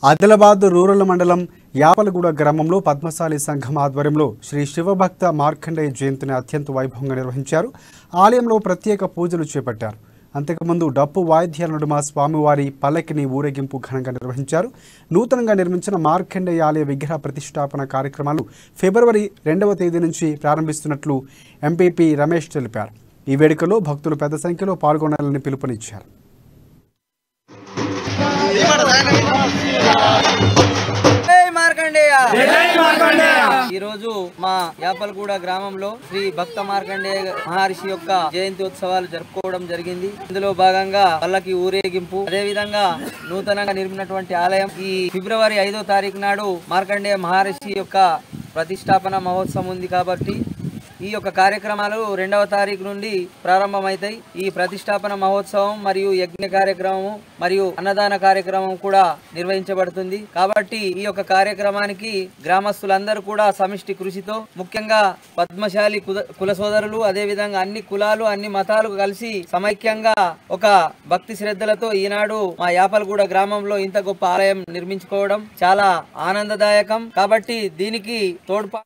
Adilabad rural మండలం యాపలగూడ గ్రామంలో పద్మశాలి సంఘం ఆధ్వర్యంలో శ్రీ శివభక్త మార్కండేయ జయంతిని అత్యంత వైభవంగా నిర్వహించారు. ఆలయంలో ప్రత్యేక పూజలు చేపట్టారు. అంతకుముందు డప్పు వాయిద్యాల నడుమ స్వామివారి పల్లకిని ఊరేగింపు ఘనంగా నిర్వహించారు. నూతనంగా నిర్మించిన మార్కండేయ ఆలయ విగ్రహ ప్రతిష్టాపన కార్యక్రమాలు ఫిబ్రవరి 2వ తేదీ నుంచి ప్రారంభిస్తున్నట్లు ఎంపీపీ రమేష్ తెలిపారు. ఈ వేడుకలో భక్తులు పెద్ద సంఖ్యలో పాల్గొనాలని పిలుపునిచ్చారు. ఈ రోజు మా యాపలగూడ గ్రామంలో శ్రీ భక్త మార్కండేయ మహర్షి యొక్క జయంతి ఉత్సవాలు జరుపుకోవడం జరిగింది. ఇందులో భాగంగా పల్లకి ఊరేగింపు, అదే విధంగా నూతనంగా నిర్మినటువంటి ఆలయం ఈ ఫిబ్రవరి 5వ తారీఖు నాడు మార్కండేయ మహర్షి యొక్క ప్రతిష్టాపన మహోత్సవం ఉంది కాబట్టి ఈ యొక్క కార్యక్రమాలు 2వ తారీఖు నుండి ప్రారంభమవుతాయి. ఈ ప్రతిష్టాపన మహోత్సవం మరియు యజ్ఞ కార్యక్రమం మరియు అన్నదాన కార్యక్రమం కూడా నిర్వహించబడుతుంది. కాబట్టి ఈ యొక్క కార్యక్రమానికి గ్రామస్తులందరూ కూడా సమిష్టి కృషితో, ముఖ్యంగా పద్మశాలి కుల సోదరులు, అదే విధంగా అన్ని కులాలు అన్ని మతాలు కలిసి సమైక్యంగా ఒక భక్తి శ్రద్ధలతో ఈనాడు మా యాపలగూడ గ్రామంలో ఇంత గొప్ప ఆలయం నిర్మించుకోవడం చాలా ఆనందదాయకం. కాబట్టి దీనికి తోడ్పా